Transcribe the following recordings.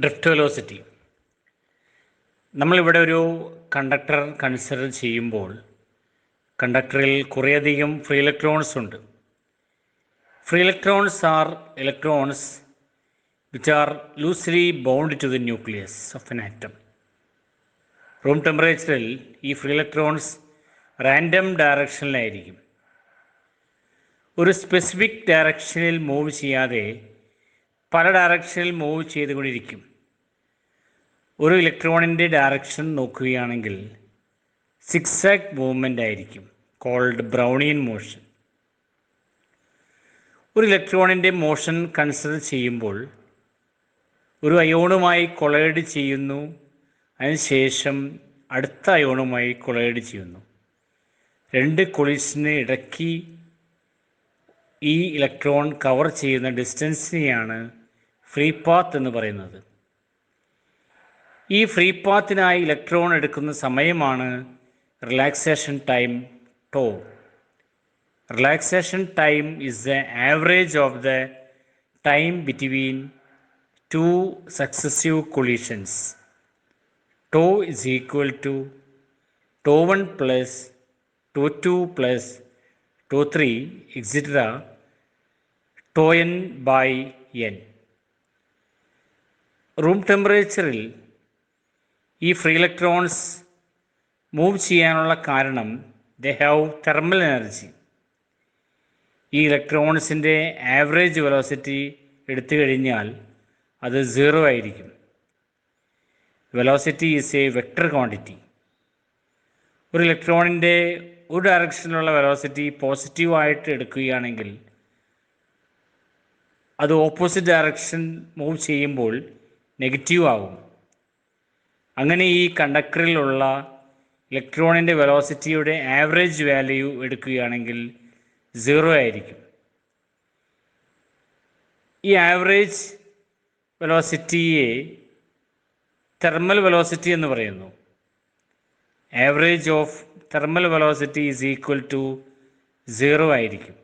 Drift velocity. നമ്മളിവിടെ ഒരു conductor consider ചെയ്യുമ്പോൾ കണ്ടക്ടറിൽ കുറേയധികം ഫ്രീ ഇലക്ട്രോൺസ് ഉണ്ട്. Free electrons are electrons which are loosely bound to the nucleus of an atom. Room ടെമ്പറേച്ചറിൽ ഈ ഫ്രീ ഇലക്ട്രോൺസ് റാൻഡം ഡയറക്ഷനിലായിരിക്കും. ഒരു സ്പെസിഫിക് ഡയറക്ഷനിൽ മൂവ് ചെയ്യാതെ പല ഡയറക്ഷനിൽ മൂവ് ചെയ്തുകൊണ്ടിരിക്കും. ഒരു ഇലക്ട്രോണിൻ്റെ ഡയറക്ഷൻ നോക്കുകയാണെങ്കിൽ സിക്സാക് മൂവ്മെൻ്റ് ആയിരിക്കും, കോൾഡ് ബ്രൗണിയൻ മോഷൻ. ഒരു ഇലക്ട്രോണിൻ്റെ മോഷൻ കൺസിഡർ ചെയ്യുമ്പോൾ ഒരു അയോണുമായി കൊളൈഡ് ചെയ്യുന്നു, അതിനുശേഷം അടുത്ത അയോണുമായി കൊളൈഡ് ചെയ്യുന്നു. രണ്ട് കൊളീഷന് ഇടയ്ക്ക് ഈ ഇലക്ട്രോൺ കവർ ചെയ്യുന്ന ഡിസ്റ്റൻസിനെയാണ് ഫ്രീ പാത്ത് എന്ന് പറയുന്നത്. ഈ ഫ്രീ പാത്തിനായി ഇലക്ട്രോൺ എടുക്കുന്ന സമയമാണ് relaxation time tau. Relaxation time is the average of the time between two successive collisions. Tau is equal to tau 1 plus tau 2 plus tau 3 etc. tau n by n. Room ടെമ്പറേച്ചറിൽ ഈ free electrons move ചെയ്യാനുള്ള കാരണം they have thermal energy. ഈ ഇലക്ട്രോൺസിൻ്റെ average velocity എടുത്തു കഴിഞ്ഞാൽ അത് 0 ആയിരിക്കും. Velocity is A vector quantity. ഒരു ഇലക്ട്രോണിൻ്റെ ഒരു ഡയറക്ഷനിലുള്ള വെലോസിറ്റി പോസിറ്റീവായിട്ട് എടുക്കുകയാണെങ്കിൽ അത് ഓപ്പോസിറ്റ് ഡയറക്ഷൻ മൂവ് ചെയ്യുമ്പോൾ നെഗറ്റീവ് ആകും. അങ്ങനെ ഈ കണ്ടക്ടറിലുള്ള ഇലക്ട്രോണിൻ്റെ വെലോസിറ്റിയുടെ ആവറേജ് വാല്യൂ എടുക്കുകയാണെങ്കിൽ 0 ആയിരിക്കും. ഈ ആവറേജ് വെലോസിറ്റിയെ തെർമൽ വെലോസിറ്റി എന്ന് പറയുന്നു. Average of thermal velocity is equal to 0 ആയിരിക്കും.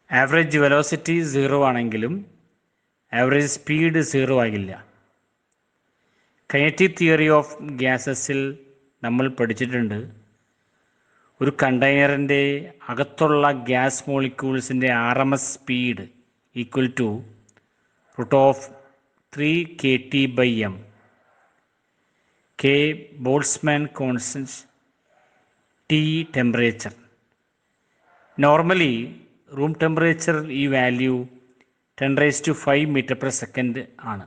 ആവറേജ് വെലോസിറ്റി 0 ആണെങ്കിലും ആവറേജ് സ്പീഡ് 0 ആകില്ല. കൈനറ്റിക് തിയറി ഓഫ് ഗ്യാസസിൽ നമ്മൾ പഠിച്ചിട്ടുണ്ട്, ഒരു കണ്ടെയ്നറിൻ്റെ അകത്തുള്ള ഗ്യാസ് മോളിക്യൂൾസിൻ്റെ RMS speed equal to √3kT/m. K Boltzmann constant, T temperature. Normally room temperature ഈ വാല്യൂ 10⁵ m/s ആണ്.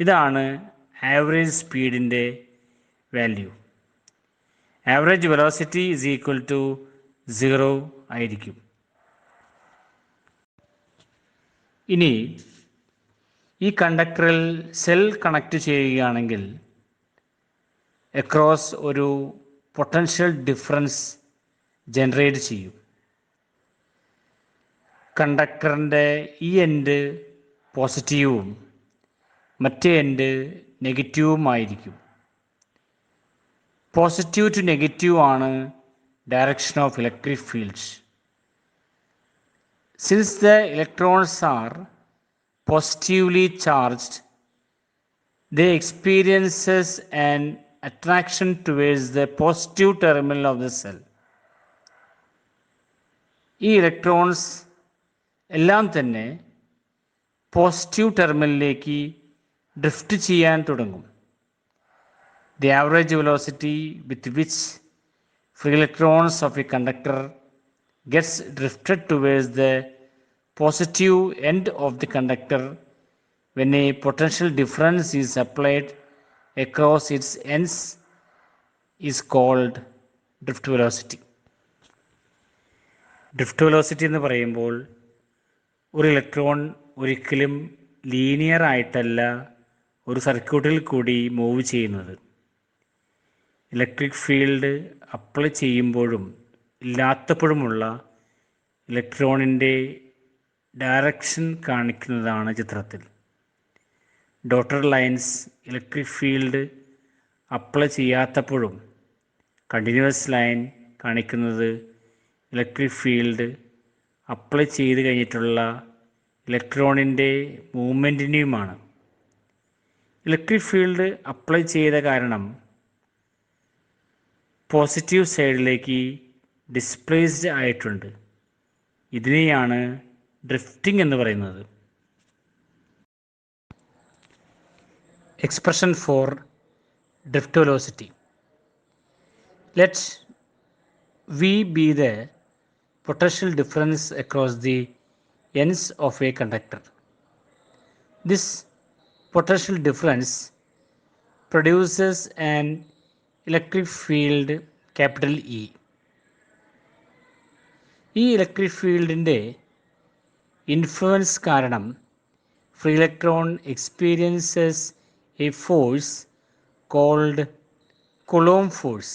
ഇതാണ് ആവറേജ് സ്പീഡിൻ്റെ value. Average velocity is equal to 0 ആയിരിക്കും. ഇനി ഈ കണ്ടക്ടറിൽ സെൽ കണക്ട് ചെയ്യുകയാണെങ്കിൽ അക്രോസ് ഒരു പൊട്ടൻഷ്യൽ ഡിഫറൻസ് ജനറേറ്റ് ചെയ്യും. കണ്ടക്ടറിൻ്റെ ഈ എൻഡ് പോസിറ്റീവും മറ്റേ എൻഡ് നെഗറ്റീവുമായിരിക്കും. പോസിറ്റീവ് ടു നെഗറ്റീവ് ആണ് direction of electric fields. Since the electrons are positively charged, they experiences an attraction towards the positive terminal of the cell. ഈ ഇലക്ട്രോൺസ് എല്ലാം തന്നെ പോസിറ്റീവ് ടെർമിനലിലേക്ക് ഡ്രിഫ്റ്റ് ചെയ്യാൻ തുടങ്ങും. The average velocity with which free electrons of a conductor gets drifted towards the positive end of the conductor when a potential difference is applied across its ends is called drift velocity. Drift velocity എന്ന് പറയുമ്പോൾ ഒരു electron ഒരിക്കലും linear ആയിട്ടല്ല ഒരു സർക്യൂട്ടിൽ കൂടി move ചെയ്യുന്നത്. Electric field apply ചെയ്യുമ്പോഴും ഇല്ലാത്തപ്പോഴുമുള്ള ഇലക്ട്രോണിൻ്റെ ഡയറക്ഷൻ കാണിക്കുന്നതാണ് ചിത്രത്തിൽ. Dotted lines electric field apply ചെയ്യാത്തപ്പോഴും, കണ്ടിന്യൂസ് ലൈൻ കാണിക്കുന്നത് ഇലക്ട്രിക് ഫീൽഡ് അപ്ലൈ ചെയ്ത് കഴിഞ്ഞിട്ടുള്ള ഇലക്ട്രോണിൻ്റെ മൂവ്മെൻറ്റിനെയുമാണ്. ഇലക്ട്രിക് ഫീൽഡ് അപ്ലൈ ചെയ്ത കാരണം പോസിറ്റീവ് സൈഡിലേക്ക് ഡിസ്പ്ലേസ്ഡ് ആയിട്ടുണ്ട്. ഇതിനെയാണ് ഡ്രിഫ്റ്റിംഗ് എന്ന് പറയുന്നത്. Expression for drift velocity. Let V be the potential difference across the ends of a conductor. This potential difference produces an electric field capital E. ഈ electric ഫീൽഡിൻ്റെ influence കാരണം free electron experiences A force called Coulomb force.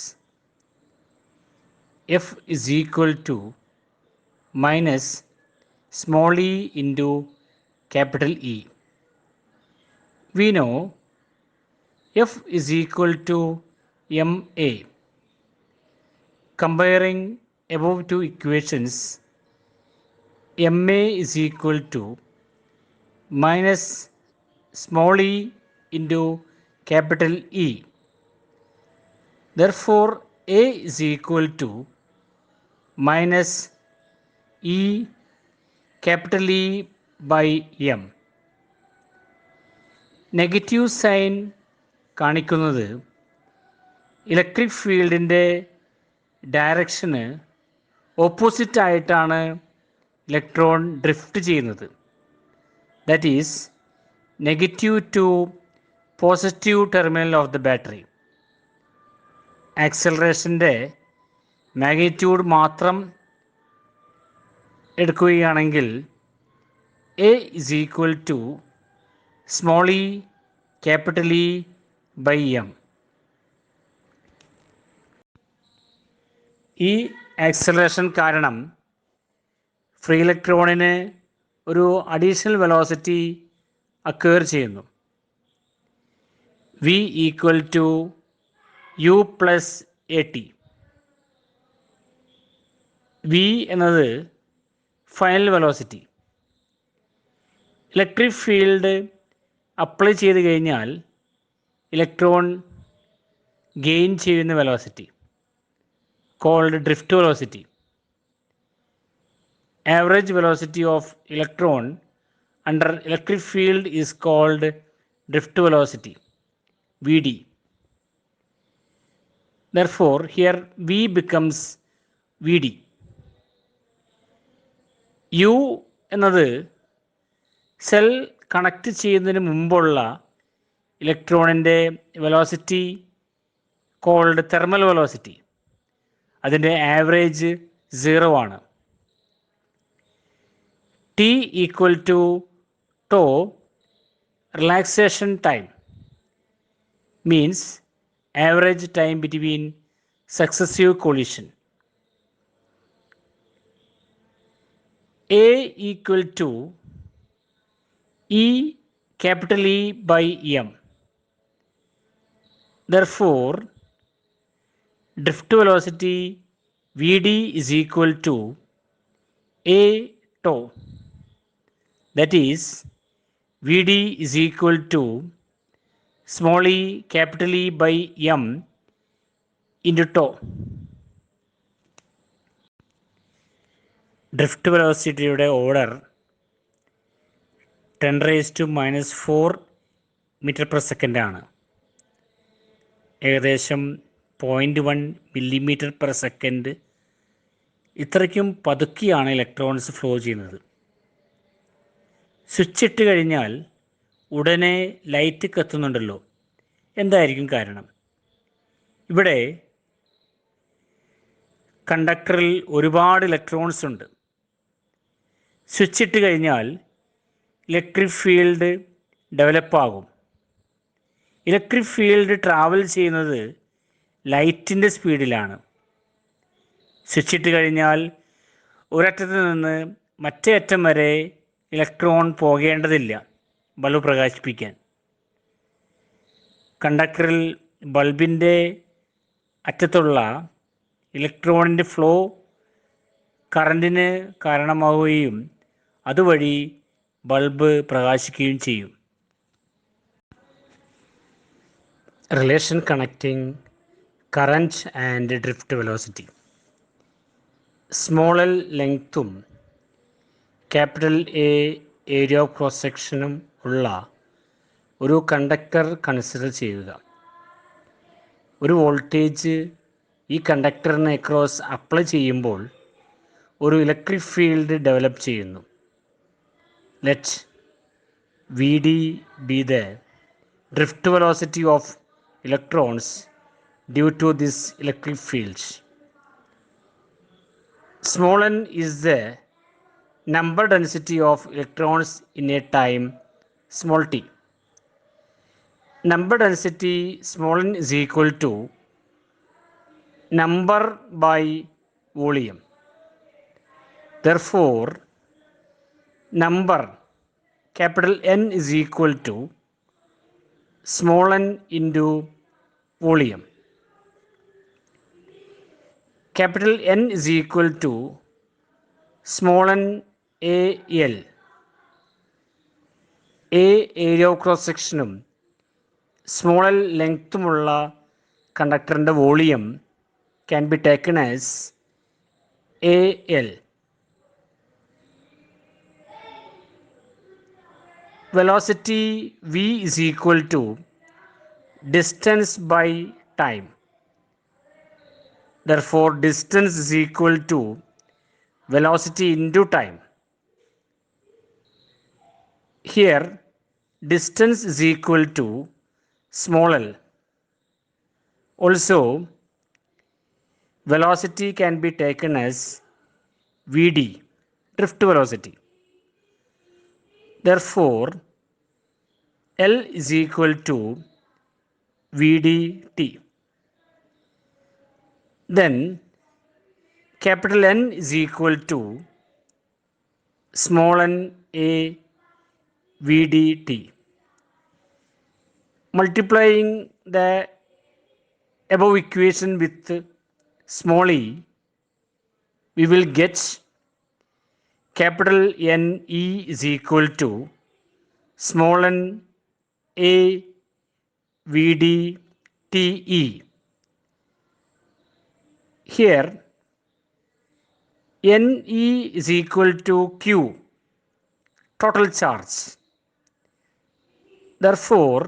F is equal to minus small e into capital E. We know F is equal to ma. Comparing above two equations, ma is equal to minus small e into capital E. Therefore, A is equal to minus E capital E by M. Negative sign കാണിക്കുന്നത് ഇലക്ട്രിക് ഫീൽഡിൻ്റെ ഡയറക്ഷന് opposite ആയിട്ടാണ് electron drift ചെയ്യുന്നത്. That is negative to positive terminal of the battery. ആക്സലറേഷൻ്റെ മാഗ്നിറ്റ്യൂഡ് മാത്രം എടുക്കുകയാണെങ്കിൽ A is equal to small E capital E by M. ഈ ആക്സലറേഷൻ കാരണം ഫ്രീ ഇലക്ട്രോണിന് ഒരു അഡീഷണൽ വെലോസിറ്റി അക്വയർ ചെയ്യുന്നു. V equal to U plus AT. V എന്നത് final velocity. Electric field apply ചെയ്ത് കഴിഞ്ഞാൽ ഇലക്ട്രോൺ ഗെയിൻ ചെയ്യുന്ന velocity called drift velocity. Average velocity of electron under electric field is called drift velocity, Vd. Therefore, here V becomes Vd. U എന്നത് cell connect ചെയ്യുന്നതിന് മുമ്പുള്ള ഇലക്ട്രോണിൻ്റെ velocity called thermal velocity. അതിൻ്റെ average 0 ആണ്. T equal to tau relaxation time means average time between successive collision. A equal to E capital E by M. Therefore, drift velocity Vd is equal to A tau. That is, Vd is equal to small e capital E by M into tau. Drift വെലോസിറ്റിയുടെ order 10⁻⁻⁴ metre per second ആണ്. ഏകദേശം 0.1 millimetre per second. ഇത്രയ്ക്കും പതുക്കിയാണ് electrons flow ചെയ്യുന്നത്. Switch ഇട്ട് കഴിഞ്ഞാൽ ഉടനെ light കത്തുന്നുണ്ടല്ലോ, എന്തായിരിക്കും കാരണം? ഇവിടെ കണ്ടക്ടറിൽ ഒരുപാട് ഇലക്ട്രോൺസ് ഉണ്ട്. സ്വിച്ച് ഇട്ട് കഴിഞ്ഞാൽ ഇലക്ട്രിക് ഫീൽഡ് ഡെവലപ്പാകും. ഇലക്ട്രിക് ഫീൽഡ് ട്രാവൽ ചെയ്യുന്നത് ലൈറ്റിൻ്റെ സ്പീഡിലാണ്. സ്വിച്ച് ഇട്ട് കഴിഞ്ഞാൽ ഒരറ്റത്ത് നിന്ന് മറ്റേ അറ്റം വരെ ഇലക്ട്രോൺ പോകേണ്ടതില്ല ബൾബ് പ്രകാശിപ്പിക്കാൻ. കണ്ടക്ടറിൽ ബൾബിൻ്റെ അറ്റത്തുള്ള ഇലക്ട്രോണിൻ്റെ ഫ്ലോ കറൻറ്റിന് കാരണമാവുകയും അതുവഴി ബൾബ് പ്രകാശിക്കുകയും ചെയ്യും. Relation connecting current and drift velocity. Small L ലെങ്ത്തും capital A area of cross സെക്ഷനും ഉള്ള ഒരു കണ്ടക്ടർ കൺസിഡർ ചെയ്യുക. ഒരു വോൾട്ടേജ് ഈ കണ്ടക്ടറിന് അക്രോസ് അപ്ലൈ ചെയ്യുമ്പോൾ ഒരു ഇലക്ട്രിക് ഫീൽഡ് ഡെവലപ്പ് ചെയ്യുന്നു. Let V D be the drift velocity of electrons due to this electric field. Small n is the number density of electrons in a time small t. Number density small n is equal to number by volume. Therefore, number capital N is equal to small n into volume. Capital N is equal to small n AL. A area of cross സെക്ഷനും small L ലെങ്ത്തുമുള്ള കണ്ടക്ടറിൻ്റെ volume can be taken as AL. Velocity V is equal to distance by time. Therefore, distance is equal to velocity into time. Here, distance is equal to small l. Also, velocity can be taken as Vd, drift velocity. Therefore, L is equal to Vdt. Then, capital N is equal to small n A Vdt. Multiplying the above equation with small e, we will get capital N E is equal to small n A Vd Te. Here, Ne is equal to Q, total charge. Therefore,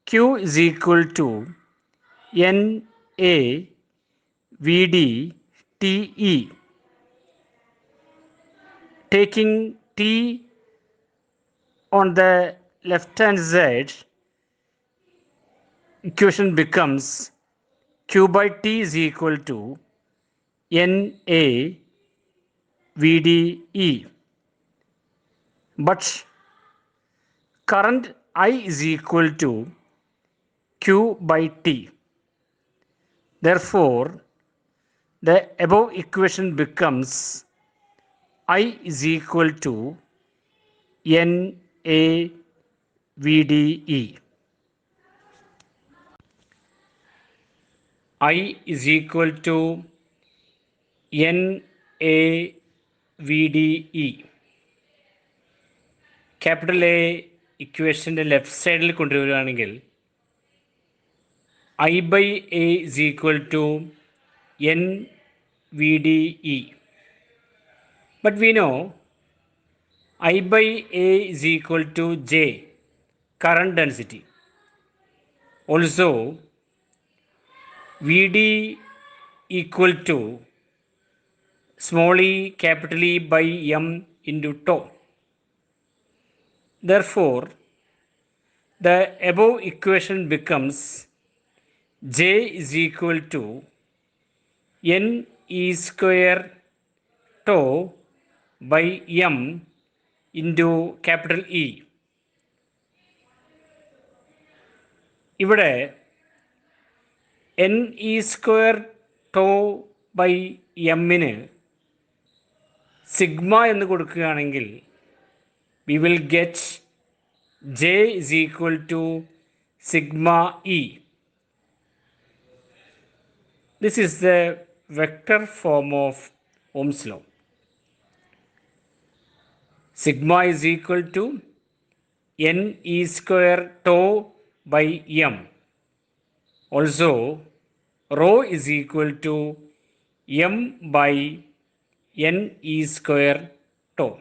Q is equal to Na Vd Te. Taking T on the left hand side, equation becomes Q by T is equal to Na Vde. But current I is equal to Q by T. Therefore, the above equation becomes I is equal to Na Vde. I is equal to Na Vde. Capital A ഇക്വേഷൻ്റെ left സൈഡിൽ കൊണ്ടുവരികയാണെങ്കിൽ I by A is equal to N Vde. But we know I by A is equal to J, current density. Also, Vd equal to small e capital E by M into tau. Therefore, the above equation becomes J is equal to N E square tau by M into capital E. ഇവിടെ N E square tau by എമ്മിന് sigma എന്ന് കൊടുക്കുകയാണെങ്കിൽ we will get J is equal to sigma E. This is the vector form of Ohm's law. Sigma is equal to n e square tau by m. Also, rho is equal to m by n e square tau.